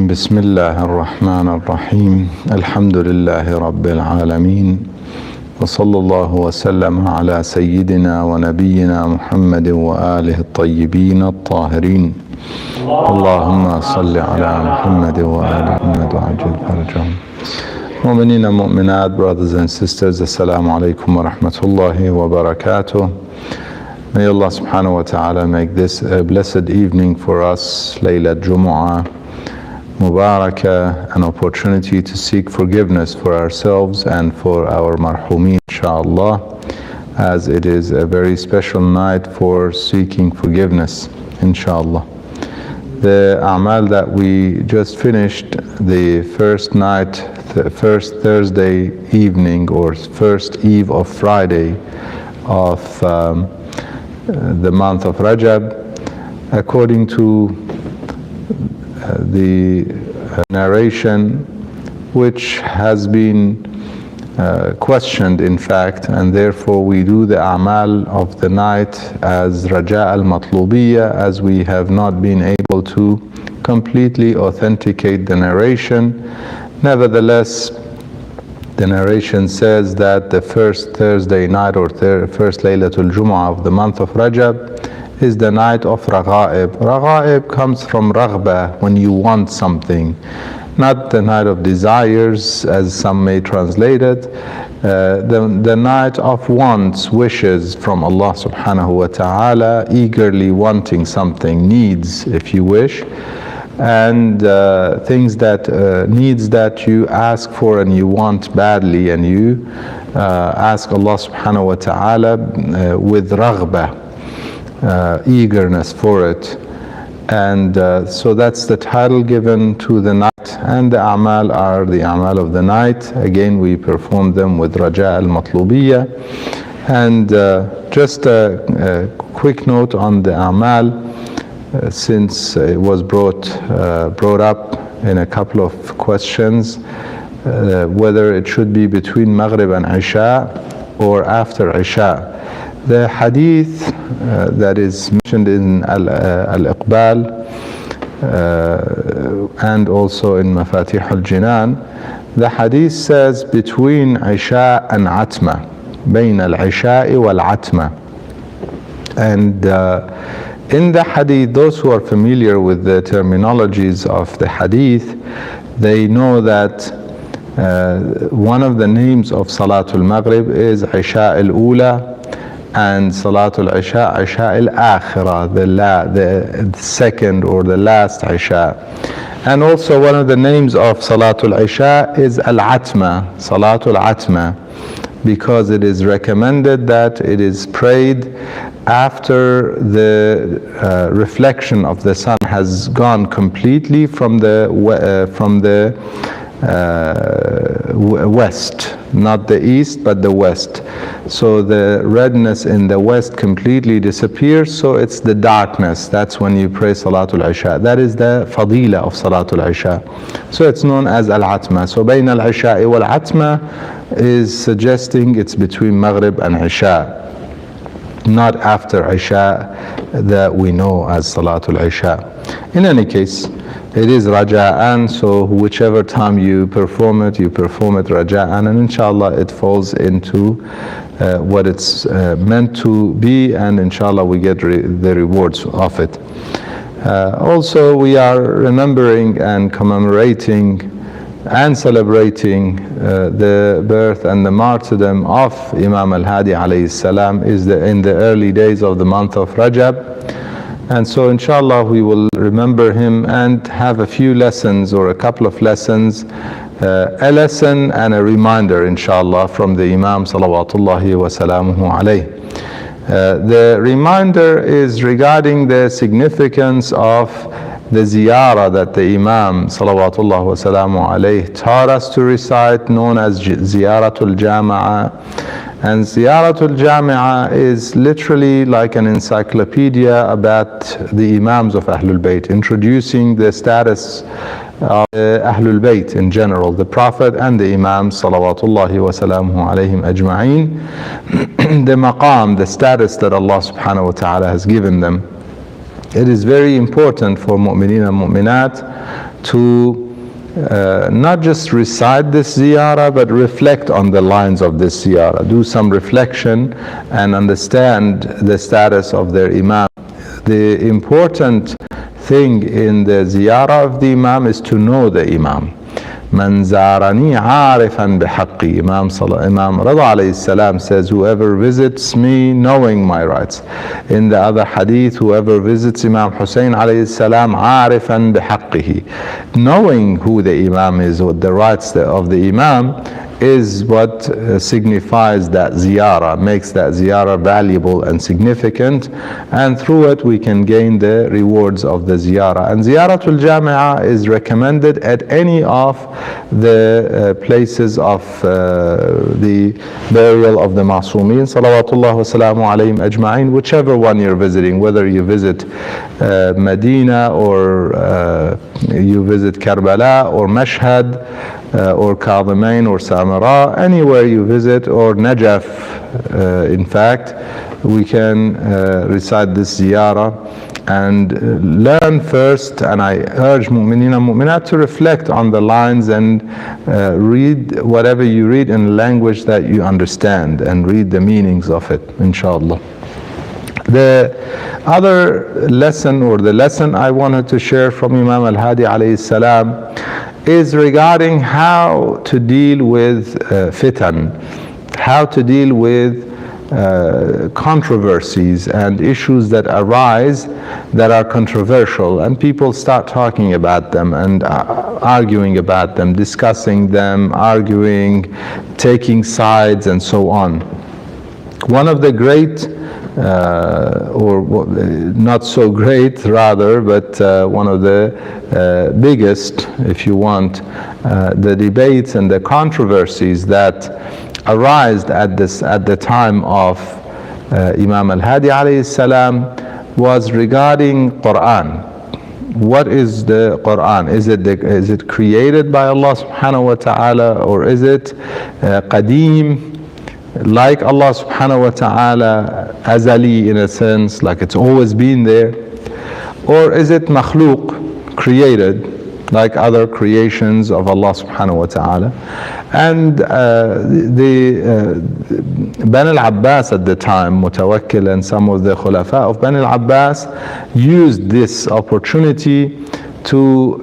بسم الله الرحمن الرحيم الحمد لله رب العالمين وصلى الله وسلم على سيدنا ونبينا محمد وآله الطيبين الطاهرين اللهم صل على محمد وآل محمد وعجل فرجهم. مؤمنين and mu'minat, brothers and sisters, Assalamu alaikum wa rahmatullahi wa barakatuh. May Allah subhanahu wa ta'ala make this a blessed evening for us, Laylat Jumu'ah, Mubarakah, an opportunity to seek forgiveness for ourselves and for our marhumeen, inshallah, as it is a very special night for seeking forgiveness, inshallah. The a'mal that we just finished, the first night, the first Thursday evening or first eve of Friday of the month of Rajab, according to the narration, which has been questioned in fact, and therefore we do the a'mal of the night as Raja al-Matlubiyya, as we have not been able to completely authenticate the narration. Nevertheless, the narration says that the first Thursday night or first Laylatul Jumu'ah of the month of Rajab is the night of Ragha'ib. Ragha'ib comes from Raghba, when you want something, not the night of desires as some may translate it, the night of wants, wishes from Allah subhanahu wa ta'ala, eagerly wanting something, needs if you wish, and things that needs that you ask for and you want badly, and you ask Allah subhanahu wa ta'ala with raghbah, eagerness for it. And so that's the title given to the night, and the a'mal are the a'mal of the night. Again, we perform them with Raja al-Matlubiyya. And just a quick note on the a'mal, since it was brought up in a couple of questions, whether it should be between Maghrib and Isha or after Isha. The hadith that is mentioned in Al-Iqbal and also in Mafatih al-Jinan, the hadith says between Isha and Atma, بين العشاء والعتمة. And in the hadith, those who are familiar with the terminologies of the hadith, they know that one of the names of Salatul Maghrib is Isha al-Ula, and Salatul Isha, Isha al-Akhirah, the second or the last Isha. And also one of the names of Salatul Isha is Al-Atma, Salatul Atma, because it is recommended that it is prayed after the reflection of the sun has gone completely from the west, not the east but the west. So the redness in the west completely disappears, so it's the darkness. That's when you pray Salatul Isha. That is the fadila of Salatul Isha. So it's known as Al-Atma. So Bayn al-Isha wal-Atma is suggesting it's between Maghrib and Isha, not after Isha that we know as Salatul Isha. In any case, it is Raja'an, so whichever time you perform it Raja'an, and inshallah it falls into what it's meant to be, and inshallah we get the rewards of it. Also, we are remembering and commemorating and celebrating the birth and the martyrdom of Imam Hadi alayhi salam in the early days of the month of Rajab. And so inshallah we will remember him and have a few lessons or a couple of lessons, a lesson and a reminder inshallah from the Imam salawatullahi wa salamuhu alayh. The reminder is regarding the significance of the ziyarah that the Imam salawatullah wa salamu alayh taught us to recite, known as Ziyaratul Jama'a. And Ziyaratul Jama'a is literally like an encyclopedia about the Imams of Ahlul Bayt, introducing the status of Ahlul Bayt in general, the Prophet and the Imams salawatullahi wa salamuhu alayhim ajma'een, the maqam, the status that Allah subhanahu wa ta'ala has given them. It is very important for mu'mineen and mu'minat to not just recite this ziyarah, but reflect on the lines of this ziyarah. Do some reflection and understand the status of their imam. The important thing in the ziyarah of the imam is to know the imam. Man zarani arifan bihaqqi. Imam Rada alayhi salam says, whoever visits me knowing my rights. In the other hadith, whoever visits Imam Hussein alayhi salam arifan bihaqqihi. Knowing who the imam is, what the rights of the imam is what signifies that ziyarah, makes that ziyarah valuable and significant, and through it we can gain the rewards of the ziyarah. And ziyaratul jami'ah is recommended at any of the places of the burial of the Ma'sumin, salawatullah wa salamu alayhim ajma'in, whichever one you're visiting, whether you visit Medina or you visit Karbala or Mashhad or Kadhimain or Samara, anywhere you visit, or Najaf. In fact, we can recite this ziyarah and learn first, and I urge mu'mineen and mu'minat to reflect on the lines and read whatever you read in a language that you understand, and read the meanings of it, inshallah. The other lesson, or the lesson I wanted to share from Imam Hadi alayhi salam, is regarding how to deal with fitan, how to deal with controversies and issues that arise that are controversial, and people start talking about them and arguing about them, discussing them, arguing, taking sides, and so on. One of the great or not so great rather, but one of the biggest, if you want, the debates and the controversies that arise at the time of Imam Hadi alayhi salam was regarding Quran. What is the Quran? Is it created by Allah subhanahu wa ta'ala, or is it qadim, like Allah subhanahu wa ta'ala, azali in a sense, like it's always been there? Or is it makhluq, created, like other creations of Allah subhanahu wa ta'ala? And the Bani al-Abbas at the time, Mutawakkil and some of the khulafa of Bani al-Abbas, used this opportunity to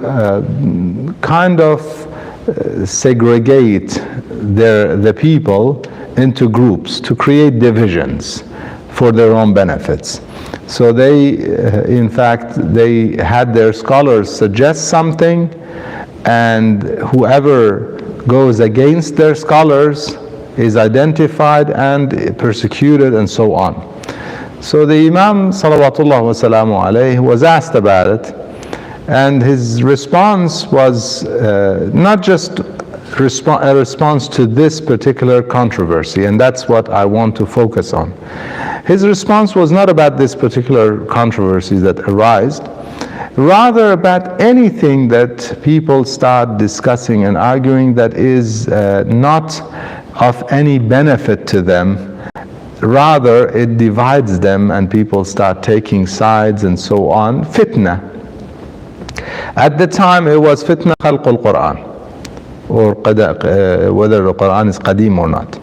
kind of segregate the people into groups, to create divisions for their own benefits. So they, in fact, they had their scholars suggest something, and whoever goes against their scholars is identified and persecuted, and so on. So the Imam salawatullah wa salamu alayhi was asked about it, and his response was not just a response to this particular controversy, and that's what I want to focus on. His response was not about this particular controversy that arise, rather about anything that people start discussing and arguing that is not of any benefit to them. Rather, it divides them and people start taking sides and so on. Fitna. At the time, it was fitna khalq al-Quran, or whether the Quran is qadim or not.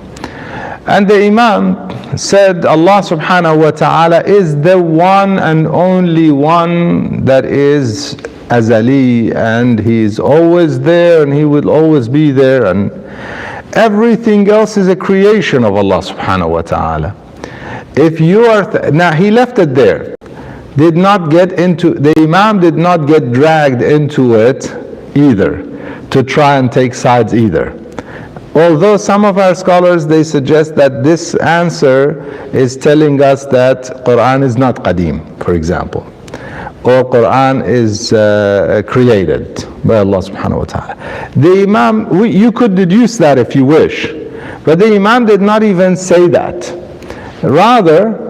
And the Imam said Allah subhanahu wa ta'ala is the one and only one that is azali, and He is always there and He will always be there, and everything else is a creation of Allah subhanahu wa ta'ala. If you are now, he left it there, did not get into, the Imam did not get dragged into it either, to try and take sides either. Although some of our scholars, they suggest that this answer is telling us that Quran is not qadim, for example, or Quran is created by Allah subhanahu wa ta'ala. The Imam, you could deduce that if you wish, but the Imam did not even say that. Rather,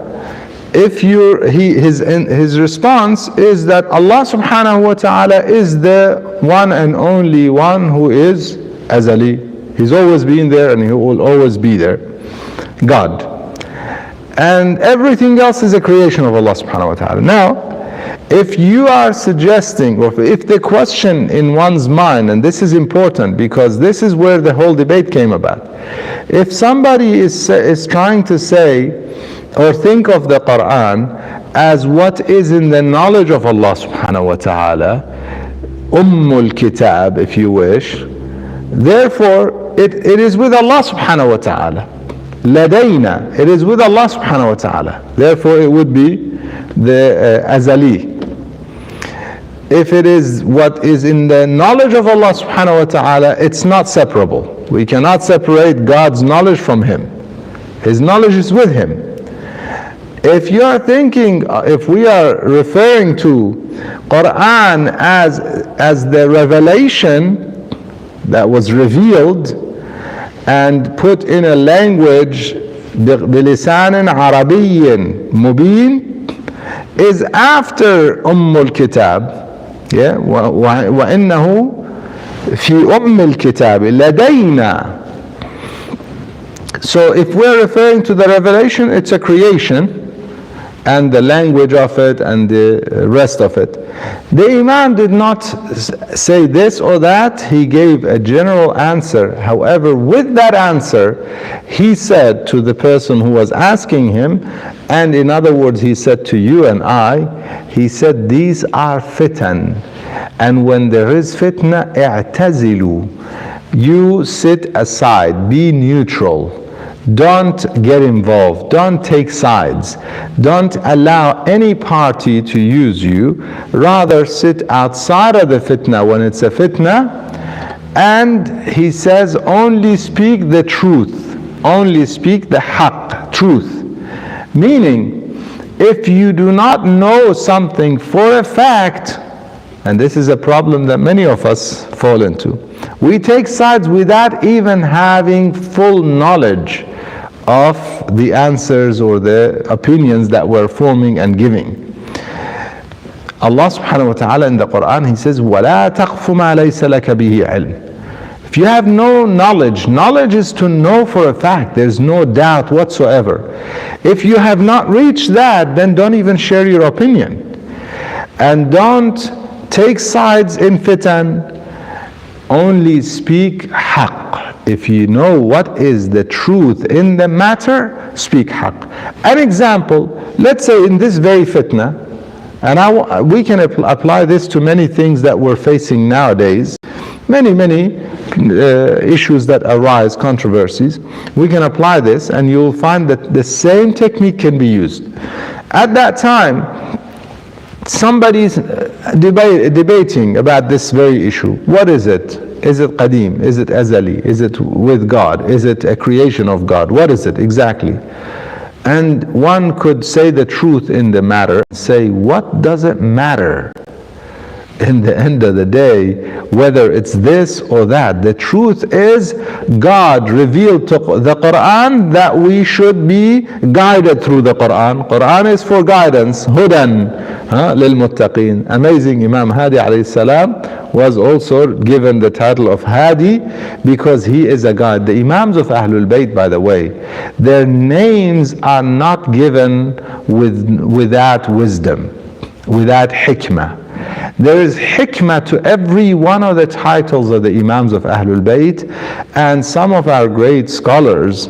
if his response is that Allah subhanahu wa ta'ala is the one and only one who is azali. He's always been there and He will always be there, God. And everything else is a creation of Allah subhanahu wa ta'ala. Now, if you are suggesting, or if the question in one's mind, and this is important because this is where the whole debate came about. If somebody is trying to say or think of the Quran as what is in the knowledge of Allah subhanahu wa ta'ala, Ummul Kitab, if you wish, therefore it is with Allah subhanahu wa ta'ala. Ladayna, it is with Allah subhanahu wa ta'ala. Therefore it would be the azali. If it is what is in the knowledge of Allah subhanahu wa ta'ala, it's not separable. We cannot separate God's knowledge from Him. His knowledge is with Him. If you are thinking, if we are referring to Quran as the revelation that was revealed and put in a language بِلِسَانٍ عَرَبِيٍّ مُبِينٍ, is after Kitab. Yeah, وَإِنَّهُ فِي Kitab لَدَيْنَا. So if we're referring to the revelation, it's a creation, and the language of it and the rest of it. The Imam did not say this or that, he gave a general answer. However, with that answer, he said to the person who was asking him, and in other words, he said to you and I, he said, these are fitan. And when there is fitna, i'tazilu. You sit aside, be neutral. Don't get involved. Don't take sides. Don't allow any party to use you. Rather, sit outside of the fitna when it's a fitna. And he says, only speak the truth. Only speak the haqq, truth. Meaning, if you do not know something for a fact, and this is a problem that many of us fall into, we take sides without even having full knowledge of the answers or the opinions that we're forming and giving. Allah subhanahu wa ta'ala in the Quran, He says, وَلَا تَقْفُ مَا لَيْسَ لَكَ بِهِ عِلْمٍ. If you have no knowledge, knowledge is to know for a fact. There's no doubt whatsoever. If you have not reached that, then don't even share your opinion. And don't take sides in fitan. Only speak haqq. If you know what is the truth in the matter, speak haqq. An example, let's say in this very fitna, and we can apply this to many things that we're facing nowadays, many issues that arise, controversies. We can apply this and you'll find that the same technique can be used. At that time, somebody's debating about this very issue. What is it? Is it qadim? Is it azali? Is it with God? Is it a creation of God? What is it exactly? And one could say the truth in the matter, say, what does it matter? In the end of the day, whether it's this or that, the truth is God revealed to the Quran that we should be guided through the Quran. Quran is for guidance, hudan lil-muttaqeen. Amazing Imam Hadi alayhi salam was also given the title of Hadi because he is a guide. The Imams of Ahlul Bayt, by the way, their names are not given without wisdom, without hikmah. There is hikmah to every one of the titles of the Imams of Ahlul Bayt, and some of our great scholars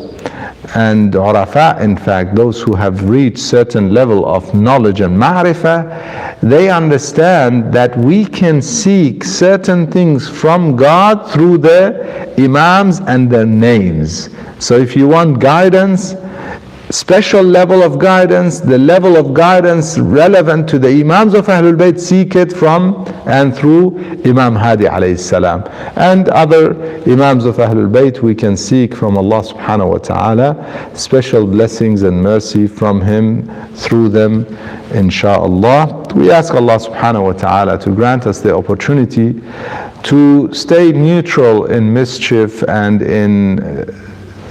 and urafa, in fact, those who have reached certain level of knowledge and ma'rifah, they understand that we can seek certain things from God through the Imams and their names. So if you want guidance, special level of guidance, the level of guidance relevant to the Imams of Ahlul Bayt, seek it from and through Imam Hadi alayhi salam. And other Imams of Ahlul Bayt, we can seek from Allah subhanahu wa ta'ala special blessings and mercy from Him through them, insha'Allah. We ask Allah subhanahu wa ta'ala to grant us the opportunity to stay neutral in mischief and in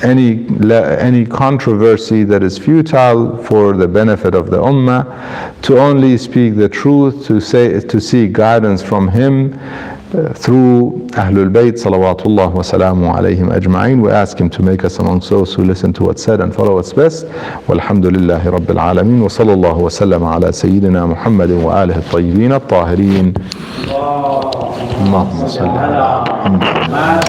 any controversy that is futile for the benefit of the ummah, to only speak the truth, to seek guidance from Him, through Ahlul Bayt salawatullah wa salamu alayhim ajma'in. We ask him to make us amongst those who listen to what's said and follow what's best. Walhamdulillahi Rabbil Alameen. Wa sallallahu wa sallam ala Sayyidina Muhammadin wa alihi at-tayyibin at-tahirin. Allahumma salli ala Muhammad.